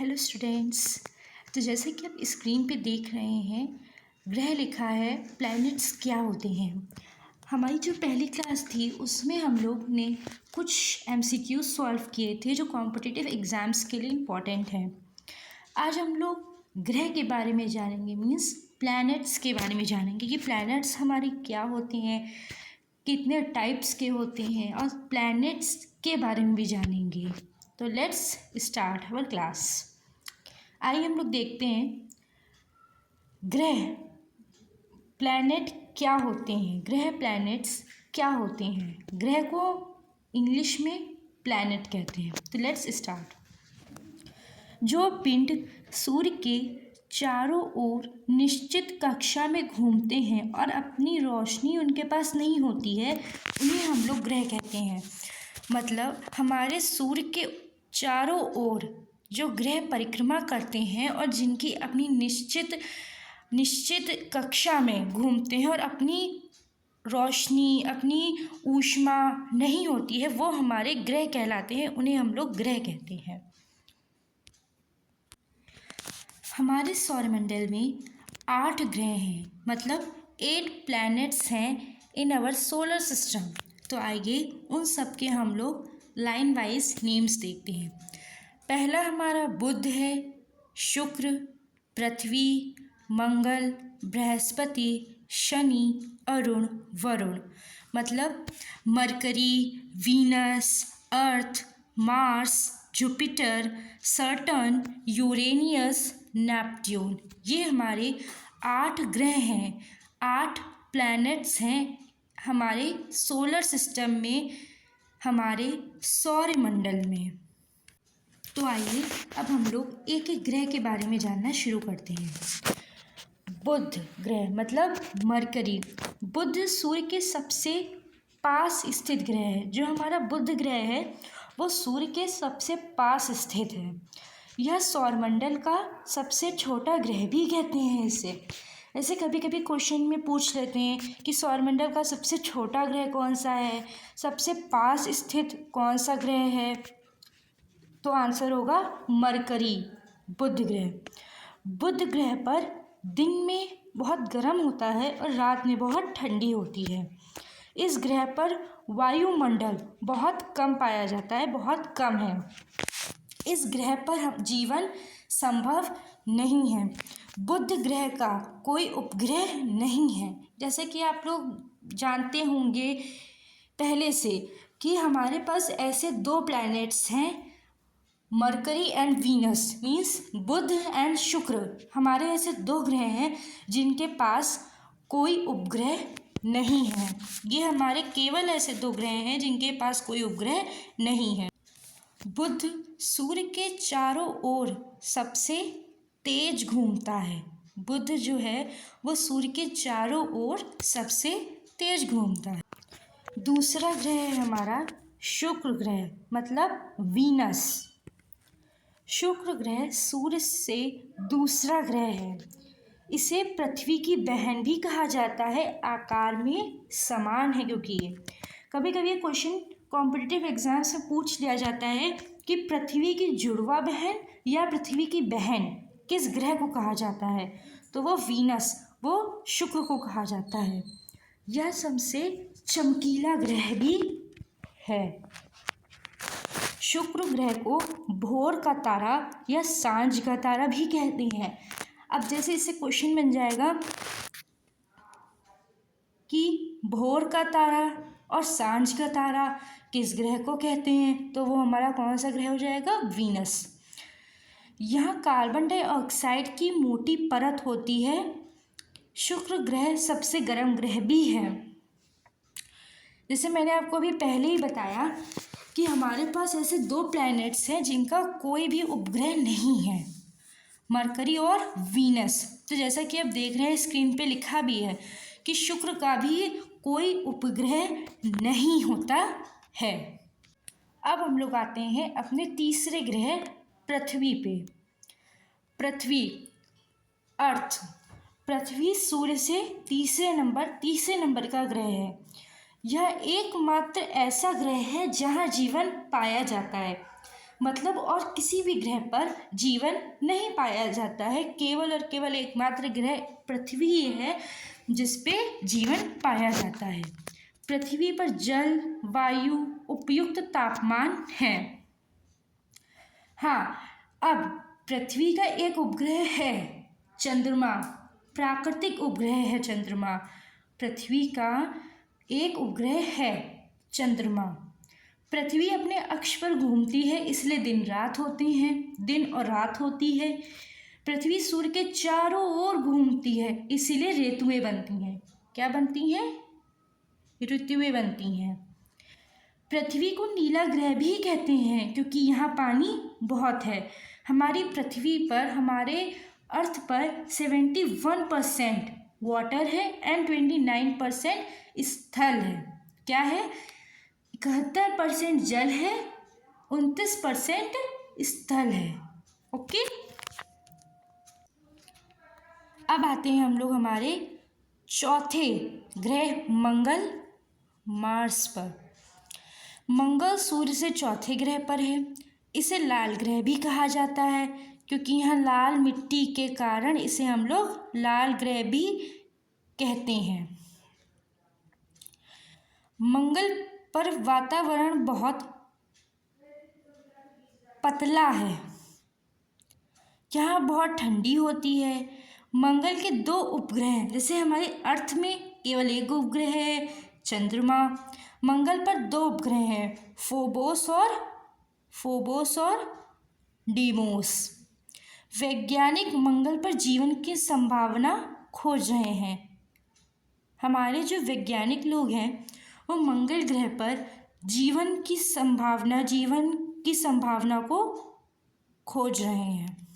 Hello students. तो जैसे कि आप स्क्रीन पे देख रहे हैं, ग्रह लिखा है, प्लैनेट्स क्या होते हैं। हमारी जो पहली क्लास थी उसमें हम लोग ने कुछ एमसीक्यू सॉल्व किए थे जो कॉम्पिटिटिव एग्ज़ाम्स के लिए इम्पॉर्टेंट हैं। आज हम लोग ग्रह के बारे में जानेंगे, मीन्स प्लैनेट्स के बारे में जानेंगे कि प्लैनेट्स हमारे क्या होते हैं, कितने टाइप्स के होते हैं और प्लैनेट्स के बारे में भी जानेंगे। तो लेट्स स्टार्ट आवर क्लास। आइए हम लोग देखते हैं ग्रह प्लैनेट क्या होते हैं। ग्रह प्लैनेट्स क्या होते हैं। ग्रह को इंग्लिश में प्लैनेट कहते हैं। तो लेट्स स्टार्ट। जो पिंड सूर्य के चारों ओर निश्चित कक्षा में घूमते हैं और अपनी रोशनी उनके पास नहीं होती है, उन्हें हम लोग ग्रह कहते हैं। मतलब हमारे सूर्य के चारों ओर जो ग्रह परिक्रमा करते हैं और जिनकी अपनी निश्चित कक्षा में घूमते हैं और अपनी रोशनी, अपनी ऊष्मा नहीं होती है, वो हमारे ग्रह कहलाते हैं। उन्हें हम लोग ग्रह कहते हैं। हमारे सौरमंडल में 8 ग्रह हैं, मतलब 8 प्लैनेट्स हैं इन आवर सोलर सिस्टम। तो आइए उन सब के हम लोग लाइन वाइज नेम्स देखते हैं। पहला हमारा बुध है, शुक्र, पृथ्वी, मंगल, बृहस्पति, शनि, अरुण, वरुण। मतलब Mercury, Venus, Earth, Mars, Jupiter, Saturn, Uranus, Neptune. ये हमारे 8 ग्रह हैं, 8 प्लैनेट्स हैं हमारे सोलर सिस्टम में, हमारे सौरमंडल में। तो आइए अब हम लोग एक एक ग्रह के बारे में जानना शुरू करते हैं। बुध ग्रह मतलब मरकरी। बुध सूर्य के सबसे पास स्थित ग्रह है। जो हमारा बुध ग्रह है वो सूर्य के सबसे पास स्थित है। यह सौरमंडल का सबसे छोटा ग्रह भी कहते हैं इसे। ऐसे कभी कभी क्वेश्चन में पूछ लेते हैं कि सौरमंडल का सबसे छोटा ग्रह कौन सा है, सबसे पास स्थित कौन सा ग्रह है। तो आंसर होगा मरकरी, बुध ग्रह। बुध ग्रह पर दिन में बहुत गर्म होता है और रात में बहुत ठंडी होती है। इस ग्रह पर वायुमंडल बहुत कम पाया जाता है, बहुत कम है। इस ग्रह पर जीवन संभव नहीं है। बुध ग्रह का कोई उपग्रह नहीं है। जैसे कि आप लोग जानते होंगे पहले से कि हमारे पास ऐसे 2 प्लैनेट्स हैं, Mercury and Venus, means Budh and Shukra. हमारे ऐसे 2 ग्रह हैं जिनके पास कोई उपग्रह नहीं है। ये हमारे केवल ऐसे 2 ग्रह हैं जिनके पास कोई उपग्रह नहीं है। बुध सूर्य के चारों ओर सबसे तेज घूमता है। बुध जो है वो सूर्य के चारों ओर सबसे तेज घूमता है। दूसरा ग्रह है हमारा शुक्र ग्रह, मतलब वीनस। शुक्र ग्रह सूर्य से दूसरा ग्रह है। इसे पृथ्वी की बहन भी कहा जाता है, आकार में समान है। क्योंकि ये कभी कभी क्वेश्चन कॉम्पिटिटिव एग्जाम्स में पूछ लिया जाता है कि पृथ्वी की जुड़वा बहन या पृथ्वी की बहन किस ग्रह को कहा जाता है, तो वो वीनस, वो शुक्र को कहा जाता है। यह सबसे चमकीला ग्रह भी है। शुक्र ग्रह को भोर का तारा या सांझ का तारा भी कहते हैं। अब जैसे इससे क्वेश्चन बन जाएगा कि भोर का तारा और सांझ का तारा किस ग्रह को कहते हैं, तो वो हमारा कौन सा ग्रह हो जाएगा, वीनस। यहाँ कार्बन डाइऑक्साइड की मोटी परत होती है। शुक्र ग्रह सबसे गर्म ग्रह भी है। जैसे मैंने आपको अभी पहले ही बताया कि हमारे पास ऐसे 2 प्लैनेट्स हैं जिनका कोई भी उपग्रह नहीं है, मरकरी और वीनस। तो जैसा कि आप देख रहे हैं स्क्रीन पे लिखा भी है कि शुक्र का भी कोई उपग्रह नहीं होता है। अब हम लोग आते हैं अपने तीसरे ग्रह पृथ्वी पे। पृथ्वी, अर्थ। पृथ्वी सूर्य से तीसरे नंबर का ग्रह है। यह एकमात्र ऐसा ग्रह है जहाँ जीवन पाया जाता है। मतलब और किसी भी ग्रह पर जीवन नहीं पाया जाता है। केवल और केवल एकमात्र ग्रह पृथ्वी ही है जिस पे जीवन पाया जाता है। पृथ्वी पर जल, वायु, उपयुक्त तापमान है। हाँ, अब पृथ्वी का एक उपग्रह है चंद्रमा, प्राकृतिक उपग्रह है चंद्रमा। पृथ्वी का एक उपग्रह है चंद्रमा। पृथ्वी अपने अक्ष पर घूमती है, इसलिए दिन रात होती हैं, दिन और रात होती है। पृथ्वी सूर्य के चारों ओर घूमती है, इसीलिए ऋतुएं बनती हैं। क्या बनती हैं? ऋतुएं बनती हैं। पृथ्वी को नीला ग्रह भी कहते हैं क्योंकि यहाँ पानी बहुत है। हमारी पृथ्वी पर, हमारे अर्थ पर 71% वाटर है एंड 29% स्थल है। क्या है? 71% जल है, 29% स्थल है। ओके, अब आते हैं हम लोग हमारे चौथे ग्रह मंगल, मार्स पर। मंगल सूर्य से चौथे ग्रह पर है। इसे लाल ग्रह भी कहा जाता है क्योंकि यहाँ लाल मिट्टी के कारण इसे हम लोग लाल ग्रह भी कहते हैं। मंगल पर वातावरण बहुत पतला है, यहाँ बहुत ठंडी होती है। मंगल के 2 उपग्रह हैं, जैसे हमारे अर्थ में केवल एक उपग्रह है चंद्रमा। मंगल पर 2 उपग्रह हैं, फोबोस और डीमोस। वैज्ञानिक मंगल पर जीवन की संभावना खोज रहे हैं। हमारे जो वैज्ञानिक लोग हैं वो मंगल ग्रह पर जीवन की संभावना को खोज रहे हैं।